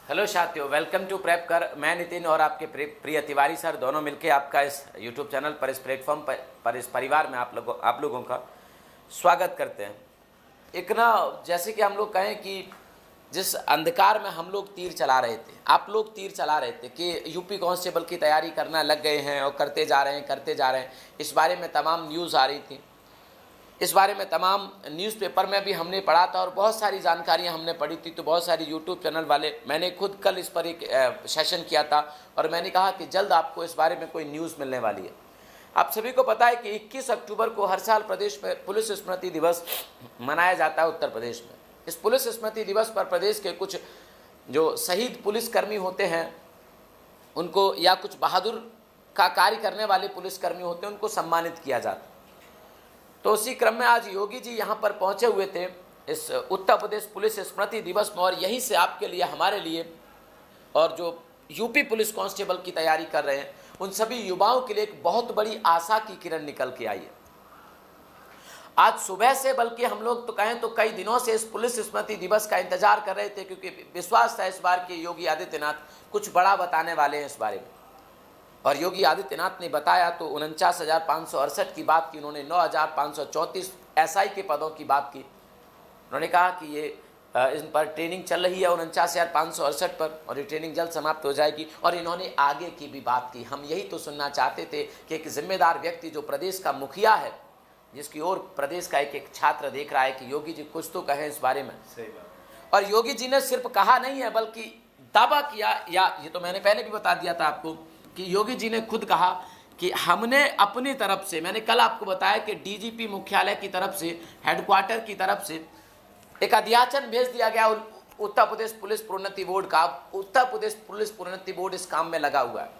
Hello साथियों, welcome to prep कर। मैं नितिन और आपके प्रिय तिवारी सर दोनों मिलकर आपका इस यूट्यूब चैनल पर, इस प्लेटफॉर्म पर इस परिवार में आप लोगों का स्वागत करते हैं। एक ना, जैसे कि हम लोग कहें कि जिस अंधकार में हम लोग तीर चला रहे थे, आप लोग तीर चला रहे थे कि यूपी कांस्टेबल की तैयारी करना लग गए हैं और करते जा रहे हैं। इस बारे में तमाम न्यूज़ आ रही थी, इस बारे में तमाम न्यूज़पेपर में भी हमने पढ़ा था और बहुत सारी जानकारियां हमने पढ़ी थी। तो बहुत सारी यूट्यूब चैनल वाले, मैंने खुद कल इस पर एक सेशन किया था और मैंने कहा कि जल्द आपको इस बारे में कोई न्यूज़ मिलने वाली है। आप सभी को पता है कि 21 अक्टूबर को हर साल प्रदेश में पुलिस स्मृति दिवस मनाया जाता है उत्तर प्रदेश में। इस पुलिस स्मृति दिवस पर प्रदेश के कुछ जो शहीद पुलिसकर्मी होते हैं उनको, या कुछ बहादुर का कार्य करने वाले पुलिसकर्मी होते हैं, उनको सम्मानित किया जाता है। तो उसी क्रम में आज योगी जी यहाँ पर पहुँचे हुए थे इस उत्तर प्रदेश पुलिस स्मृति दिवस में, और यहीं से आपके लिए, हमारे लिए और जो यूपी पुलिस कांस्टेबल की तैयारी कर रहे हैं उन सभी युवाओं के लिए एक बहुत बड़ी आशा की किरण निकल के आई है। आज सुबह से, बल्कि हम लोग तो कहें तो कई दिनों से इस पुलिस स्मृति दिवस का इंतजार कर रहे थे, क्योंकि विश्वास था इस बार के योगी आदित्यनाथ कुछ बड़ा बताने वाले हैं इस बारे में। और योगी आदित्यनाथ ने बताया तो 49,568 की बात की उन्होंने, 9,534 एसआई के पदों की बात की। उन्होंने कहा कि ये इन पर ट्रेनिंग चल रही है 49,568 पर, और ये ट्रेनिंग जल्द समाप्त हो जाएगी। और इन्होंने आगे की भी बात की। हम यही तो सुनना चाहते थे कि एक जिम्मेदार व्यक्ति जो प्रदेश का मुखिया है, जिसकी ओर प्रदेश का एक छात्र देख रहा है, कि योगी जी कुछ तो कहें इस बारे में। सही बात। और योगी जी ने सिर्फ कहा नहीं है बल्कि दावा किया, या ये तो मैंने पहले भी बता दिया था आपको कि योगी जी ने खुद कहा कि हमने अपनी तरफ से, मैंने कल आपको बताया कि डीजीपी मुख्यालय की तरफ से, हेडक्वार्टर की तरफ से एक अध्याचन भेज दिया गया उत्तर प्रदेश पुलिस प्रोन्नति बोर्ड का। उत्तर प्रदेश पुलिस प्रोन्नति बोर्ड इस काम में लगा हुआ है।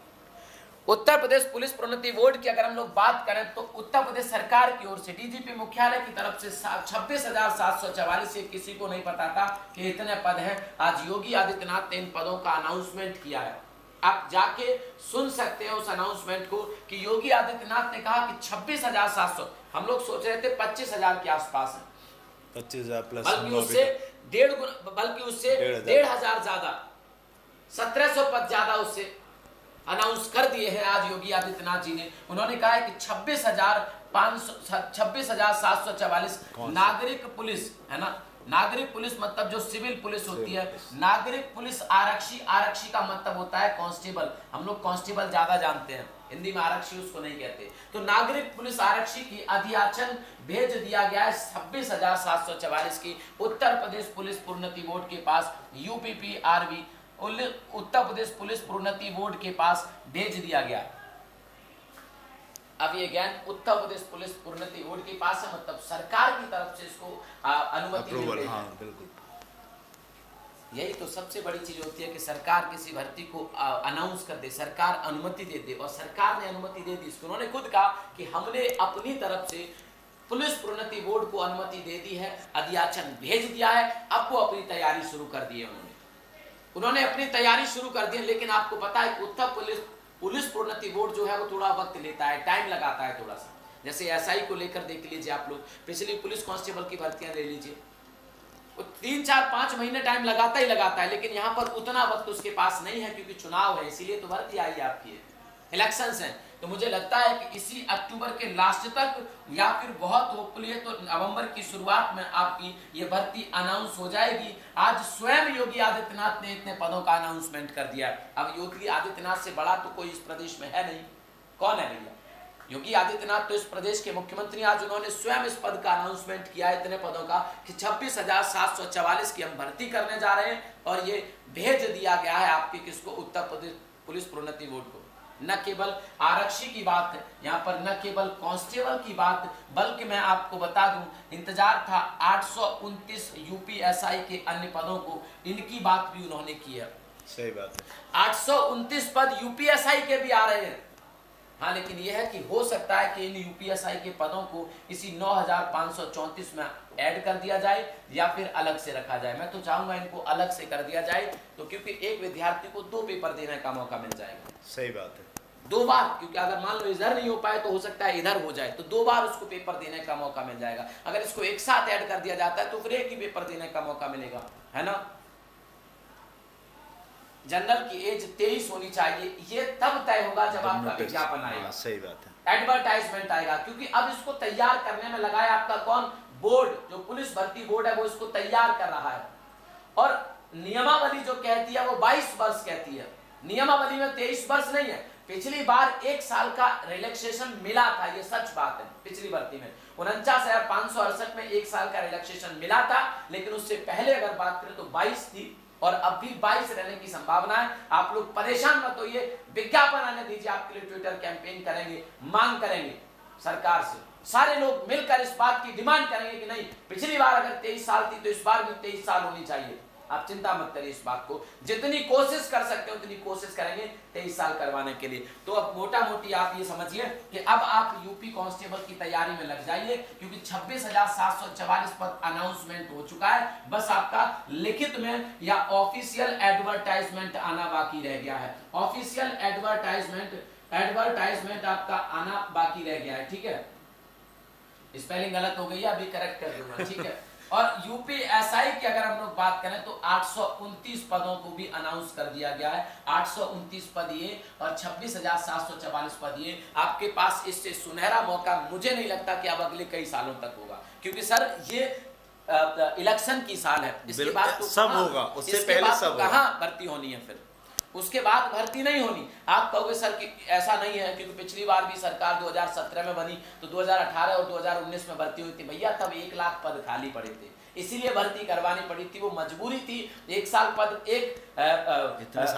उत्तर प्रदेश पुलिस प्रोन्नति बोर्ड की अगर हम लोग बात करें तो उत्तर प्रदेश सरकार की ओर से डीजीपी मुख्यालय की तरफ से 26,744, किसी को नहीं पता था कि इतने पद हैं। आज योगी आदित्यनाथ ने इन पदों का अनाउंसमेंट किया है। आप जाके सुन सकते हैं उस अनाउंसमेंट को कि योगी आदित्यनाथ ने कहा कि 26,700, हम लोग सोच रहे थे 25,000 के आसपास है, 25,000 प्लस, बल्कि उससे 1,500 ज्यादा, 1,700 पद ज्यादा उससे अनाउंस कर दिए हैं आज योगी आदित्यनाथ जी ने। उन्होंने कहा है कि 26,744 नागरिक पुलिस है ना, नागरिक पुलिस मतलब जो सिविल पुलिस होती है, नागरिक पुलिस आरक्षी, आरक्षी का मतलब होता है कांस्टेबल। हम लोग कांस्टेबल ज्यादा जानते हैं, हिंदी में आरक्षी उसको नहीं कहते। तो नागरिक पुलिस आरक्षी की अधियाचन भेज दिया गया है 26,744 की उत्तर प्रदेश पुलिस प्रोन्नति बोर्ड के पास, यूपीपीआरबी उत्तर प्रदेश पुलिस प्रोन्नति बोर्ड के पास भेज दिया गया। अब ये ज्ञान उत्तर प्रदेश पुलिस प्रोन्नति बोर्ड के पास है, मतलब सरकार की तरफ से इसको अनुमति मिल गई। हाँ, बिल्कुल। यही तो सबसे बड़ी चीज होती है कि सरकार किसी भर्ती को अनाउंस कर दे, सरकार अनुमति दे दे, और सरकार ने अनुमति दे दी। उन्होंने खुद कहा कि हमने अपनी तरफ से पुलिस प्रोन्नति बोर्ड को अनुमति दे दी है, अधियाचन भेज दिया है, अब वो अपनी तैयारी शुरू कर दी है। उन्होंने अपनी तैयारी शुरू कर दी है, लेकिन आपको पता है कि उत्तर पुलिस प्रोन्नति बोर्ड जो है वो थोड़ा वक्त लेता है, टाइम लगाता है थोड़ा सा। जैसे एसआई को लेकर देख लीजिए आप लोग, पिछली पुलिस कांस्टेबल की भर्तियां ले लीजिए, 3-4-5 महीने टाइम लगाता ही लगाता है, लेकिन यहाँ पर उतना वक्त उसके पास नहीं है, क्योंकि चुनाव है, इसीलिए तो भर्ती आई है आपकी, इलेक्शंस हैं। तो मुझे लगता है कि इसी अक्टूबर के लास्ट तक, या फिर बहुत होपफुली है तो नवंबर की शुरुआत में आपकी ये भर्ती अनाउंस हो जाएगी। आज स्वयं योगी आदित्यनाथ ने इतने पदों का अनाउंसमेंट कर दिया। अब योगी आदित्यनाथ से बड़ा तो कोई इस प्रदेश में है नहीं। कौन है भैया? योगी आदित्यनाथ तो इस प्रदेश के मुख्यमंत्री। आज उन्होंने स्वयं इस पद का अनाउंसमेंट किया है, इतने पदों का, कि 26,744 की हम भर्ती करने जा रहे हैं, और ये भेज दिया गया है आपके किसको, उत्तर प्रदेश पुलिस प्रोन्नति बोर्ड को। न केवल आरक्षी की बात है यहाँ पर, न केवल कांस्टेबल की बात, बल्कि मैं आपको बता दूं, इंतजार था 829 यूपीएसआई के अन्य पदों को, इनकी बात भी उन्होंने की है। सही बात है। 829 पद यूपीएसआई के भी आ रहे हैं। हाँ, लेकिन यह है कि हो सकता है कि इन यूपीएसआई के पदों को इसी 9,534 में ऐड कर दिया जाए, या फिर अलग से रखा जाए। मैं तो चाहूंगा इनको अलग से कर दिया जाए, तो क्योंकि एक विद्यार्थी को 2 पेपर देने का मौका मिल जाएगा। सही बात है। 2 बार, क्योंकि अगर मान लो इधर नहीं हो पाए तो हो सकता है इधर हो जाए, तो 2 बार उसको पेपर देने का मौका मिल जाएगा। अगर इसको एक साथ ऐड कर दिया जाता है तो फिर एक ही पेपर देने का मौका मिलेगा, है ना। जनरल की एज 23 होनी चाहिए, ये तब तय होगा जब आपका विज्ञापन आएगा। सही बात है। एडवर्टाइजमेंट आएगा, क्योंकि अब इसको तैयार करने में लगा है आपका कौन, बोर्ड, जो पुलिस भर्ती बोर्ड है वो इसको तैयार कर रहा है। और नियमावली जो कहती है वो 22 वर्ष कहती है, नियमावली में 23 वर्ष नहीं है। पिछली बार 1 साल का रिलैक्सेशन मिला था, ये सच बात है। पिछली भर्ती में 49,568 में 1 साल का रिलैक्सेशन मिला था, लेकिन उससे पहले अगर बात करें तो 22 थी और अब भी 22 रहने की संभावना है। आप लोग परेशान मत होइए, विज्ञापन आने दीजिए, आपके लिए ट्विटर कैंपेन करेंगे, मांग करेंगे सरकार से, सारे लोग मिलकर इस बात की डिमांड करेंगे कि नहीं, पिछली बार अगर 23 साल थी तो इस बार भी 23 साल होनी चाहिए। आप चिंता मत करिए इस बात को, जितनी कोशिश कर सकते हो उतनी कोशिश करेंगे 23 साल करवाने के लिए। तो अब मोटा मोटी आप ये समझिए कि अब आप यूपी कांस्टेबल की तैयारी में लग जाइए, क्योंकि 26,744 पद अनाउंसमेंट हो चुका है। बस आपका लिखित में या ऑफिशियल एडवर्टाइजमेंट आना बाकी रह गया है। ऑफिशियल एडवर्टाइजमेंट आपका आना बाकी रह गया है, ठीक है। स्पेलिंग गलत हो गई है, अभी करेक्ट कर दूंगा, ठीक है। और यूपीएसआई की अगर हम लोग बात करें तो 829 पदों को भी अनाउंस कर दिया गया है। 829 पद ये और 26,744 पद ये। आपके पास इससे सुनहरा मौका मुझे नहीं लगता कि अब अगले कई सालों तक होगा, क्योंकि सर ये इलेक्शन की साल है, इसके बाद तो सब होगा, उससे पहले सब कहाँ भर्ती होनी है, फिर उसके बाद भर्ती नहीं होनी। आप कहोगे सर कि ऐसा नहीं है, क्योंकि पिछली बार भी सरकार 2017 में बनी तो 2018 और 2019 में भर्ती हुई थी भैया, तब 1 लाख पद खाली पड़े थे, इसीलिए भर्ती करवानी पड़ी थी, वो मजबूरी थी। 1 साल पद 1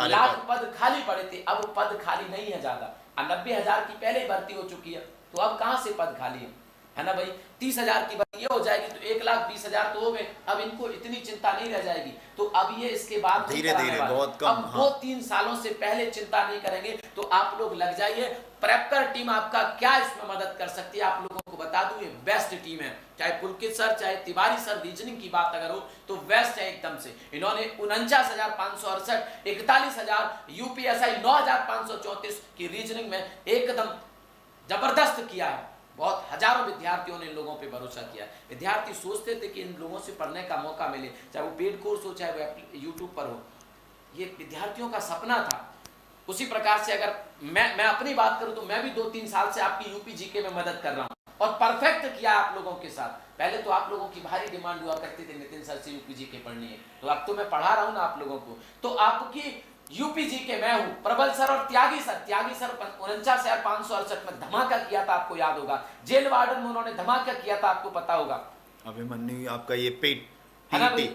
लाख पद खाली पड़े थे, अब पद खाली नहीं है ज्यादा। 90,000 की पहले ही भर्ती हो चुकी है, तो अब कहाँ से पद खाली है ना भाई। 30,000 की भर्ती हो जाएगी तो 1,20,000 तो हो गए, अब इनको इतनी चिंता नहीं रह जाएगी। तो अब ये इसके बाद धीरे धीरे बहुत कम, अब 2-3 सालों से पहले चिंता नहीं करेंगे। तो आप लोग लग जाइए। प्रेपकर टीम आपका क्या इसमें मदद कर सकती है, आप लोगों को बता दूं, ये बेस्ट टीम है। चाहे पुलकित सर, चाहे तिवारी सर, रीजनिंग की बात अगर हो तो बेस्ट है एकदम से। इन्होंने 49,568, 41,000 यूपीएसआई, 9,534 की रीजनिंग में एकदम जबरदस्त किया है। बहुत हजारों विद्यार्थियों ने इन लोगों पे भरोसा किया। विद्यार्थी सोचते थे कि इन लोगों से पढ़ने का मौका मिले, चाहे वो पेड कोर्स हो चाहे वो यूट्यूब पर हो, ये विद्यार्थियों का सपना था। उसी प्रकार से अगर मैं अपनी बात करूं तो मैं भी 2-3 साल से आपकी यूपी जीके में मदद कर रहा हूं और परफेक्ट किया आप लोगों के साथ। पहले तो आप लोगों की भारी डिमांड हुआ करती थी नितिन सर से यूपी जीके पढ़नी है, तो अब तो मैं पढ़ा रहा हूं ना आप लोगों को। तो आपकी यूपी जी के मैं हूं, प्रबल सर और त्यागी सर 49,568 में धमाका किया था, आपको याद होगा। जेल वार्डन में उन्होंने धमाका किया था, आपको पता होगा। अभिमन्यु आपका ये पेट है ना भाई।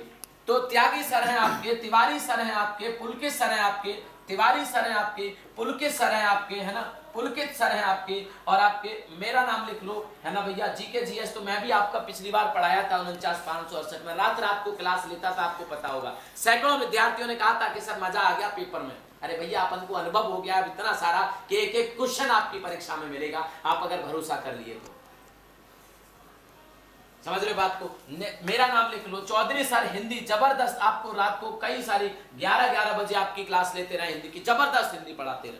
तो त्यागी सर हैं आपके, तिवारी सर हैं आपके, पुलकित सर हैं आपके, तिवारी सर हैं आपके, पुलकित सर हैं आपके, है ना, पुलकित सर हैं आपके, और आपके मेरा नाम लिख लो, है ना भैया। जीके जीएस तो मैं भी आपका पिछली बार पढ़ाया था 49,568 में, रात को क्लास लेता था, आपको पता होगा। सैकड़ों विद्यार्थियों ने कहा था कि सर मजा आ गया पेपर में। अरे भैया अपन को अनुभव हो गया अब इतना सारा कि एक क्वेश्चन आपकी परीक्षा में मिलेगा, आप अगर भरोसा कर लिए तो। समझ रहे बात को। मेरा नाम लिख लो, चौधरी सर हिंदी जबरदस्त, आपको रात को कई सारी 11-11 बजे आपकी क्लास लेते रहे, हिंदी की जबरदस्त हिंदी पढ़ाते रहे।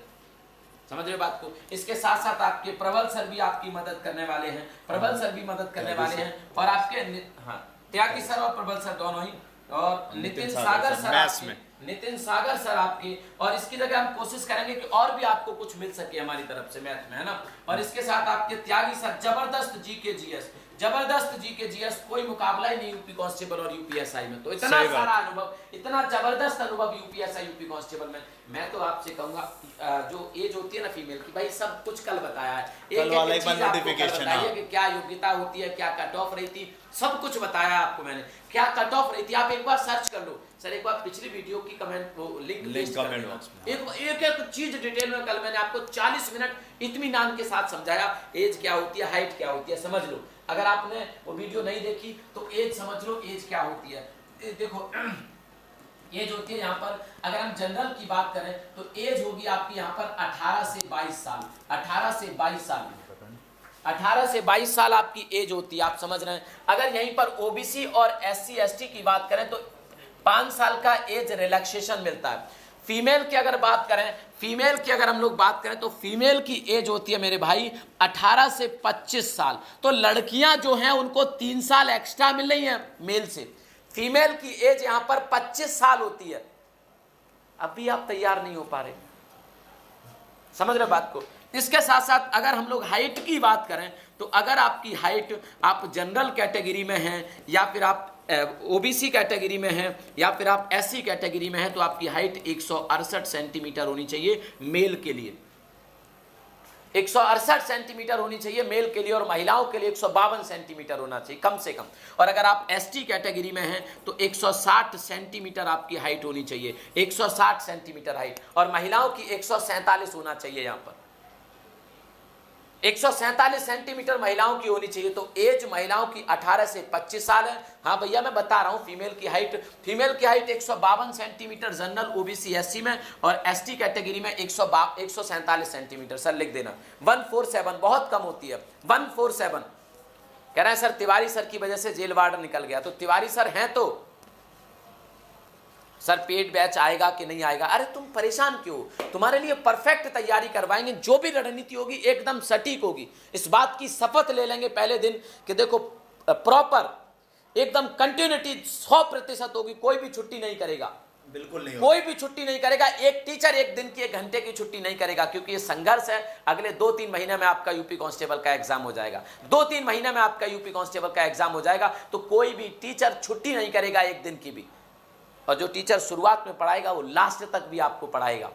समझ रहे बात को। इसके साथ साथ आपके प्रबल सर भी आपकी मदद करने वाले हैं, प्रबल सर भी मदद करने वाले हैं, और आपके हाँ त्यागी सर और प्रबल सर दोनों ही, और नितिन सागर सर, नितिन सागर सर आपके। और इसकी जगह हम कोशिश करेंगे कि और भी आपको कुछ मिल सके हमारी तरफ से मैथ में, है ना। और इसके साथ आपके त्यागी सर जबरदस्त जीके जीएस, जबरदस्त जीके जीएस, कोई मुकाबला ही नहीं यूपी कांस्टेबल और यूपीएसआई में। तो इतना सारा अनुभव, इतना जबरदस्त अनुभव यूपीएसआई यूपी कांस्टेबल में। मैं तो आपसे कहूंगा जो एज होती है ना फीमेल की, भाई सब कुछ कल बताया है, एक चीज आपको बताइए कि क्या योग्यता होती है, क्या कट ऑफ रही थी, सब कुछ बताया आपको मैंने, क्या कट ऑफ रही थी। आप एक बार सर्च कर लो सर, एक बार पिछली वीडियो की कमेंट वो लिंक कमेंट बॉक्स में एक चीज डिटेल में कल मैंने आपको 40 मिनट इत्मीनान के साथ समझाया। एज क्या होती है, हाइट क्या होती है, समझ लो। अगर आपने वो वीडियो नहीं देखी तो एज समझ लो, एज क्या होती है। देखो एज होती है यहाँ पर, अगर हम जनरल की बात करें तो एज होगी आपकी यहाँ पर 18 से 22 साल, 18 से 22 साल, 18 से 22 साल आपकी एज होती है, आप समझ रहे हैं। अगर यहीं पर ओबीसी और एससी एसटी की बात करें तो 5 साल का एज रिलैक्सेशन मिलता है। फीमेल की अगर बात करें, फीमेल की अगर हम लोग बात करें तो फीमेल की एज होती है मेरे भाई 18 से 25 साल। तो लड़कियां जो हैं उनको 3 साल एक्स्ट्रा मिल रही हैं मेल से। फीमेल की एज यहां पर 25 साल होती है। अब भी आप तैयार नहीं हो पा रहे। समझ रहे बात को। इसके साथ साथ अगर हम लोग हाइट की बात करें तो अगर आपकी हाइट आप जनरल कैटेगरी में हैं या फिर आप ओबीसी कैटेगरी में हैं या फिर आप एससी कैटेगरी में हैं तो आपकी हाइट 168 सेंटीमीटर होनी चाहिए मेल के लिए। 168 सेंटीमीटर होनी चाहिए मेल के लिए और महिलाओं के लिए 152 सेंटीमीटर होना चाहिए कम से कम। और अगर आप एसटी कैटेगरी में हैं तो 160 सेंटीमीटर आपकी हाइट होनी चाहिए, 160 सेंटीमीटर हाइट। और महिलाओं की 147 होना चाहिए। यहाँ पर 147 सेंटीमीटर महिलाओं की होनी चाहिए। तो एज महिलाओं की 18 से 25 साल है। हाँ भैया मैं बता रहा हूँ फीमेल की height 152 centimetre general OBC SC में और एसटी कैटेगरी में 147 सेंटीमीटर। सर लिख देना 147 बहुत कम होती है। 147 कह रहे हैं सर तिवारी सर की वजह से जेल वार्ड निकल गया। तो तिवारी सर हैं तो सर पेड बैच आएगा कि नहीं आएगा? अरे तुम परेशान क्यों, तुम्हारे लिए परफेक्ट तैयारी करवाएंगे। जो भी रणनीति होगी एकदम सटीक होगी। इस बात की शपथ ले लेंगे पहले दिन कि देखो प्रॉपर एकदम कंटिन्यूटी 100% होगी। कोई भी छुट्टी नहीं करेगा, बिल्कुल नहीं, कोई भी छुट्टी नहीं करेगा। एक टीचर एक दिन की 1 घंटे की छुट्टी नहीं करेगा क्योंकि ये संघर्ष है। अगले 2-3 महीने में आपका यूपी कांस्टेबल का एग्जाम हो जाएगा। 2-3 महीने में आपका यूपी कांस्टेबल का एग्जाम हो जाएगा। तो कोई भी टीचर छुट्टी नहीं करेगा एक दिन की भी। और जो टीचर शुरुआत में पढ़ाएगा वो लास्ट तक भी आपको पढ़ाएगा।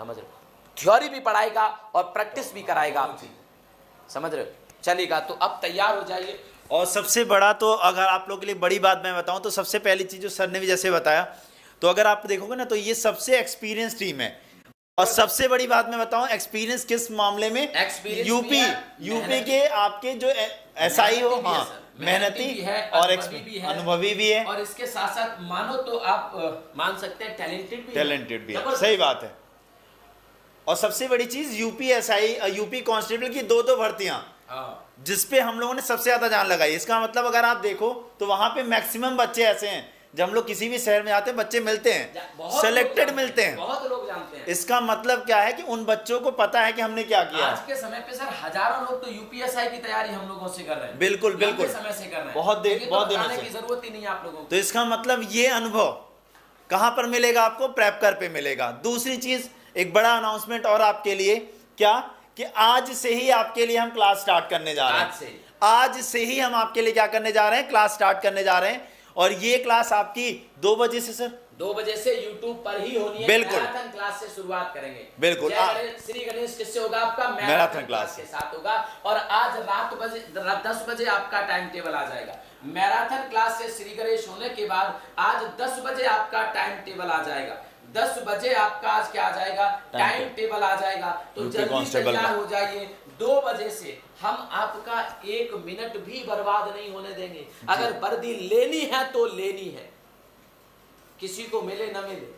समझ रहे हो? थ्योरी भी पढ़ाएगा और प्रैक्टिस भी कराएगा आपकी। समझ रहे हो? चलेगा। तो अब तैयार हो जाइए। और सबसे बड़ा तो अगर आप लोगों के लिए बड़ी बात मैं बताऊं तो सबसे पहली चीज जो सर ने भी जैसे बताया, तो अगर आप देखोगे ना तो ये सबसे एक्सपीरियंस टीम है। और सबसे बड़ी बात मैं बताऊं एक्सपीरियंस किस मामले में, यूपी के आपके जो एसआई हो, हाँ मेहनती है और अनुभवी भी है। और इसके साथ साथ मानो तो आप मान सकते हैं टैलेंटेड भी है। सही बात है। और सबसे बड़ी चीज यूपी एसआई यूपी कांस्टेबल की 2 भर्तियां जिसपे हम लोगों ने सबसे ज्यादा जान लगाई। इसका मतलब अगर आप देखो तो वहां पे मैक्सिमम बच्चे ऐसे हैं, जब हम लोग किसी भी शहर में जाते हैं बच्चे मिलते हैं, सिलेक्टेड मिलते हैं, बहुत लोग जानते हैं। इसका मतलब क्या है कि उन बच्चों को पता है कि हमने क्या किया। आज के समय पे सर हजारों लोग तो यूपीएसआई की तैयारी हम लोगों से कर रहे हैं। बिल्कुल समय से कर रहे हैं। बहुत दिनों से की जरूरत ही नहीं है आप लोगों को। तो इसका मतलब ये अनुभव कहां पर मिलेगा आपको? प्रेपकर पे मिलेगा। दूसरी चीज एक बड़ा अनाउंसमेंट और आपके लिए, क्या कि आज से ही आपके लिए हम क्लास स्टार्ट करने जा रहे हैं। आज से ही हम आपके लिए क्या करने जा रहे हैं? क्लास स्टार्ट करने जा रहे हैं। और ये क्लास आपकी 2 बजे से सर 2 बजे से YouTube पर ही होनी है। बिल्कुल मैराथन क्लास से शुरुआत करेंगे। बिल्कुल। श्री गणेश किससे होगा? आपका मैराथन क्लास के साथ होगा। और आज रात 10 बजे आपका टाइम टेबल आ जाएगा। मैराथन क्लास से श्री गणेश होने के बाद आज 10 बजे आपका टाइम टेबल आ जाएगा। 10 बजे आपका आज क्या आ जाएगा? टाइम टेबल आ जाएगा। तो जल्दी तैयार हो जाइए। 2 बजे से हम आपका 1 मिनट भी बर्बाद नहीं होने देंगे। अगर वर्दी लेनी है तो लेनी है, किसी को मिले ना मिले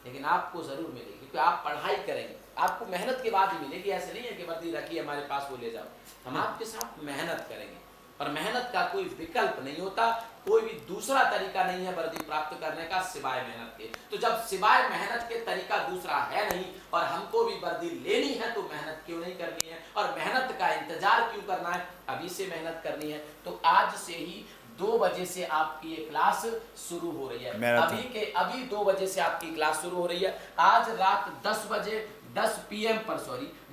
लेकिन आपको जरूर मिलेगी क्योंकि आप पढ़ाई करेंगे। आपको मेहनत के बाद ही मिलेगी। ऐसे नहीं है कि वर्दी रखी हमारे पास वो ले जाओ। हम आपके साथ मेहनत करेंगे और मेहनत का कोई विकल्प नहीं होता। कोई भी दूसरा तरीका नहीं है वर्दी प्राप्त करने का सिवाय मेहनत के। तो जब सिवाय मेहनत के तरीका दूसरा है नहीं और हमको भी वर्दी लेनी है तो मेहनत क्यों नहीं करनी है? और मेहनत का इंतजार क्यों करना है? अभी से मेहनत करनी है। तो आज से ही 2 बजे से आपकी ये क्लास शुरू हो रही है। अभी 2 बजे से आपकी क्लास शुरू हो रही है। आज रात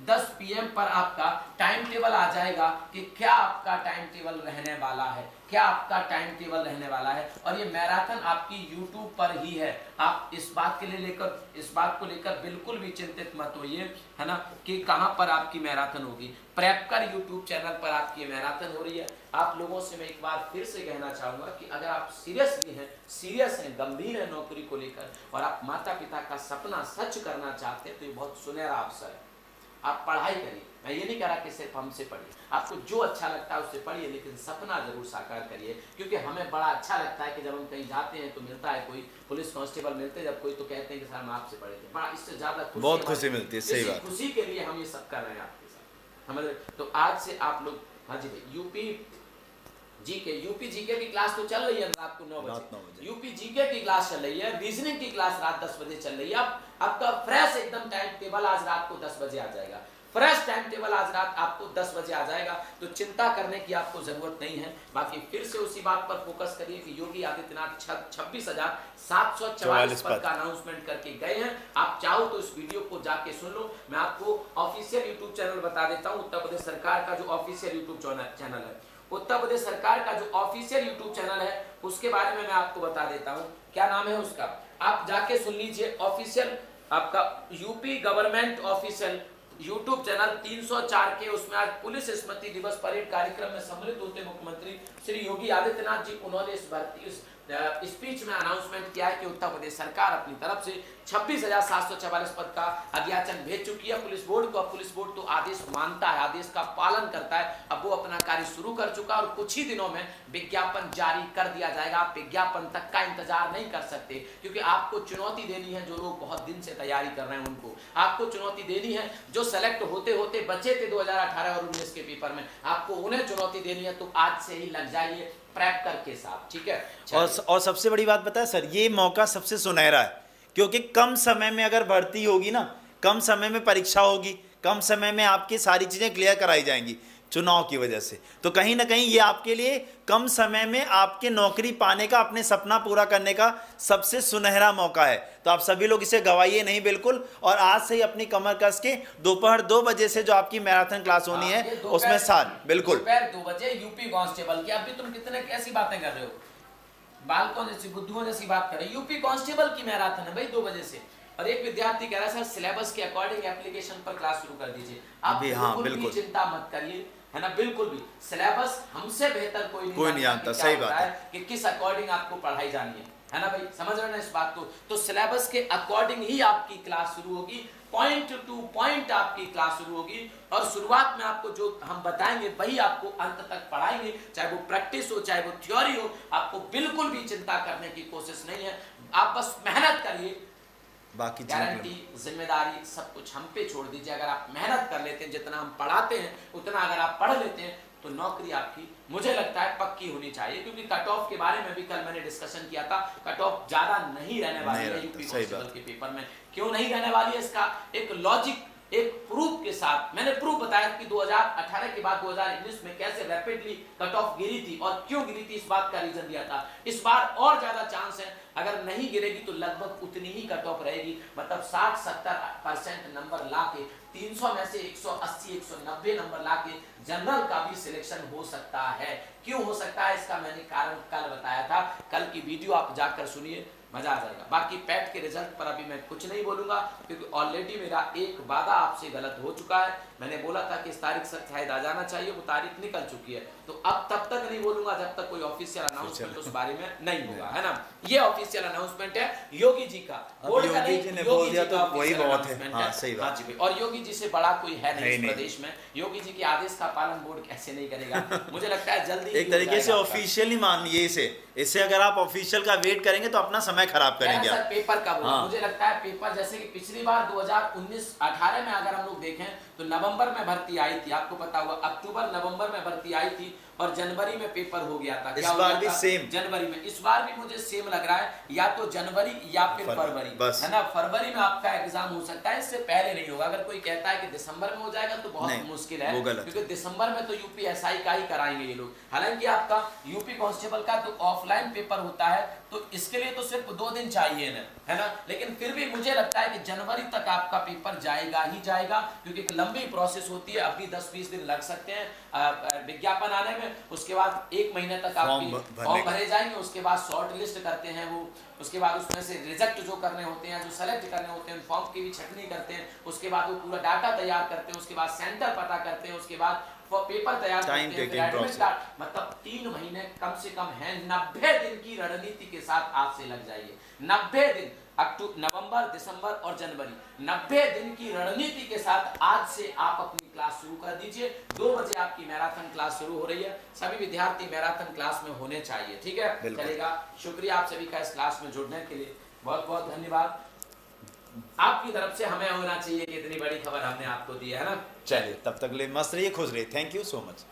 10 PM पर आपका टाइम टेबल आ जाएगा कि क्या आपका टाइम टेबल रहने वाला है, क्या आपका टाइम टेबल रहने वाला है। और ये मैराथन आपकी YouTube पर ही है। आप इस बात को लेकर बिल्कुल भी चिंतित मत होइए, है ना, कि कहां पर आपकी मैराथन होगी। प्रेपकर YouTube चैनल पर आपकी मैराथन हो रही है। आप लोगों से मैं एक बार फिर से कहना चाहूंगा कि अगर आप सीरियस हैं, गंभीर है नौकरी को लेकर और आप माता पिता का सपना सच करना चाहते हैं तो ये बहुत सुनहरा अवसर है। आप पढ़ाई करिए। मैं ये नहीं कह रहा कि सिर्फ हमसे पढ़िए, आपको जो अच्छा लगता है उससे पढ़िए, लेकिन सपना जरूर साकार करिए। क्योंकि हमें बड़ा अच्छा लगता है कि जब हम कहीं जाते हैं तो मिलता है कोई पुलिस कांस्टेबल मिलते हैं, जब कोई तो कहते हैं कि सर हम आपसे पढ़े थे। बड़ा इससे ज्यादा बहुत खुशी मिलती है। सही बात। खुशी के लिए हम ये सब कर रहे हैं आपके साथ, समझ रहे? तो आज से आप लोग, हाँ जी भाई, यूपी जीके की क्लास तो चल रही है रात को 9 बजे। यूपी जीके की क्लास चल रही है। रीजनिंग की क्लास रात 10 बजे चल रही है। अब आपका फ्रेश एकदम टाइम टेबल आज रात को 10 बजे आ जाएगा। फ्रेश टाइम टेबल आज रात आपको 10 बजे आ जाएगा, तो चिंता करने की आपको जरूरत नहीं है। बाकी फिर से उसी बात पर फोकस करिए कि योगी आदित्यनाथ 26,744 पद का अनाउंसमेंट करके गए हैं। आप चाहो तो इस वीडियो को जाके सुन लो। मैं आपको ऑफिशियल यूट्यूब चैनल बता देता हूँ, उत्तर प्रदेश सरकार का जो ऑफिशियल यूट्यूब चैनल है, उत्तर प्रदेश सरकार का जो ऑफिशियल यूट्यूब चैनल है उसके बारे में मैं आपको बता देता हूँ। क्या नाम है उसका, आप जाके सुन लीजिए। ऑफिशियल आपका UP government official YouTube channel 304 के, उसमें आज पुलिस स्मृति दिवस परेड कार्यक्रम में सम्मिलित होते मुख्यमंत्री श्री योगी आदित्यनाथ जी, उन्होंने इस भर्ती स्पीच में अनाउंसमेंट किया है कि उत्तर प्रदेश सरकार अपनी तरफ से 26,744 पद का अध्याचन भेज चुकी है पुलिस बोर्ड को। पुलिस बोर्ड तो आदेश मानता है, आदेश का पालन करता है। अब वो अपना कार्य शुरू कर चुका है और कुछ ही दिनों में विज्ञापन जारी कर दिया जाएगा। आप विज्ञापन तक का इंतजार नहीं कर सकते, क्योंकि आपको चुनौती देनी है। जो लोग बहुत दिन से तैयारी कर रहे हैं उनको आपको चुनौती देनी है। जो सेलेक्ट होते होते बचे थे 2018 और 19 के पेपर में, आपको उन्हें चुनौती देनी है। तो आज से ही लग जाइए प्रेप करके साहब, ठीक है। और सबसे बड़ी बात पता है सर, ये मौका सबसे सुनहरा है, क्योंकि कम समय में अगर भर्ती होगी ना, कम समय में परीक्षा होगी, कम समय में आपकी सारी चीज़ें क्लियर कराई जाएंगी चुनाव की वजह से। तो कहीं ना कहीं ये आपके लिए कम समय में आपके नौकरी पाने का, अपने सपना पूरा करने का सबसे सुनहरा मौका है। तो आप सभी लोग इसे गवाइए नहीं बिल्कुल, और आज से ही अपनी कमर कस के दोपहर 2 बजे से जो आपकी मैराथन क्लास होनी है उसमें साथ बिल्कुल दोपहर 2 बजे यूपी कांस्टेबल की। अभी तुम कितने कैसी बातें कर रहे हो, बालकों जैसी बुद्धुओं जैसी बात कर रहे हो। यूपी कांस्टेबल की मैराथन है भाई 2 बजे से। और एक विद्यार्थी कह रहा है सर सिलेबस के अकॉर्डिंग एप्लीकेशन पर क्लास शुरू कर दीजिए। आप बिल्कुल भी चिंता मत करिए, है ना, बिल्कुल भी। सिलेबस हमसे बेहतर कोई नहीं जानता, सही बात है कि किस अकॉर्डिंग आपको पढ़ाई जानी है ना भाई, समझ रहे ना इस बात को। तो सिलेबस के अकॉर्डिंग ही आपकी क्लास शुरू होगी, पॉइंट टू पॉइंट आपकी क्लास शुरू होगी। और शुरुआत में आपको जो हम बताएंगे वही आपको अंत तक पढ़ाएंगे, चाहे वो प्रैक्टिस हो चाहे वो थ्योरी हो। आपको बिल्कुल भी चिंता करने की कोशिश नहीं है, आप बस मेहनत करिए। बाकी गारंटी, जिम्मेदारी सब कुछ हम पे छोड़ दीजिए। अगर आप मेहनत कर लेते हैं, जितना हम पढ़ाते हैं उतना अगर आप पढ़ लेते हैं, तो नौकरी आपकी मुझे लगता है पक्की होनी चाहिए। क्योंकि कट ऑफ के बारे में भी कल मैंने डिस्कशन किया था, कट ऑफ ज्यादा नहीं रहने वाली है यूपी कांस्टेबल के पेपर में। क्यों नहीं रहने वाली है, इसका एक लॉजिक, एक प्रूफ के साथ मैंने प्रूफ बताया कि 2018 के बाद 2019 में कैसे रैपिडली कट ऑफ गिरी थी और क्यों गिरी थी, इस बात का रीजन दिया था। इस बार और ज्यादा चांस है, अगर नहीं गिरेगी तो लगभग उतनी ही कट ऑफ रहेगी, मतलब 60-70% नंबर लाके 300 में से 180-190 नंबर लाके जनरल का भी सिलेक्शन हो सकता है। क्यों हो सकता है, इसका मैंने कारण कल बताया था। कल की वीडियो आप जाकर सुनिए, मजा आ जाएगा। बाकी पैट के रिजल्ट पर अभी मैं कुछ नहीं बोलूंगा, क्योंकि ऑलरेडी मेरा एक वादा आपसे गलत हो चुका है। मैंने बोला था कि इस तारीख से शायद आ जाना चाहिए, वो तारीख निकल चुकी है। तो अब तब तक नहीं बोलूंगा जब तक कोई ऑफिशियल अनाउंसमेंट उस बारे में नहीं होगा, है ना। ये ऑफिशियल अनाउंसमेंट है योगी जी का, योगी जी ने बोल दिया तो वही बहुत है। हाँ, सही बात। हाँ जी, और योगी जी से बड़ा कोई है नहीं इस प्रदेश में। योगी जी के आदेश का पालन बोर्ड कैसे नहीं करेगा, मुझे लगता है जल्दी एक तरीके से ऑफिशियली मानिए इसे अगर आप ऑफिशियल का वेट करेंगे तो अपना समय खराब करेंगे। सर पेपर का मुझे लगता है पेपर, जैसे कि पिछली बार 2019-18 में अगर हम लोग देखें तो नवंबर में भर्ती आई थी, आपको पता होगा, अक्टूबर नवंबर में भर्ती आई थी और जनवरी में पेपर हो गया था। इस बार भी सेम जनवरी में, इस बार भी मुझे सेम लग रहा है, या तो जनवरी या फिर फरवरी, है ना। फरवरी में आपका एग्जाम हो सकता है, इससे पहले नहीं होगा। अगर कोई कहता है कि दिसंबर में हो जाएगा तो बहुत मुश्किल है, क्योंकि दिसंबर में तो यूपीएसआई का ही कराएंगे ये लोग। हालांकि आपका यूपी कांस्टेबल का तो ऑफलाइन पेपर होता है, तो इसके लिए तो सिर्फ 2 दिन चाहिए ना, है ना। लेकिन फिर भी मुझे लगता है कि जनवरी तक आपका पेपर जाएगा ही जाएगा, क्योंकि एक लंबी प्रोसेस होती है। अभी 10-20 दिन लग सकते हैं विज्ञापन आने में, उसके बाद 1 महीने तक आपके फॉर्म भरे जाएंगे, उसके बाद शॉर्ट लिस्ट करते हैं वो, उसके बाद उसमें से रिजेक्ट जो करने होते हैं, जो सेलेक्ट करने होते हैं, फॉर्म की भी छटनी करते हैं, उसके बाद वो पूरा डाटा तैयार करते हैं, उसके बाद सेंटर पता करते हैं, उसके बाद पेपर तैयार करते हैं। मतलब 3 महीने कम से कम है। 90 दिन की रणनीति के साथ आज से लग जाइए। 90 दिन, अक्टूबर, नवंबर, दिसंबर और जनवरी, 90 दिन की रणनीति के साथ आज से आप अपनी क्लास शुरू कर दीजिए। 2 बजे आपकी मैराथन क्लास शुरू हो रही है। सभी विद्यार्थी मैराथन क्लास में होने चाहिए, ठीक है, चलेगा। शुक्रिया आप सभी का इस क्लास में जुड़ने के लिए, बहुत बहुत धन्यवाद। आपकी तरफ से हमें होना चाहिए कि इतनी बड़ी खबर हमने आपको दी है ना। चलिए तब तक ले मस्त रहिए, खुश रहिए। Thank you so much.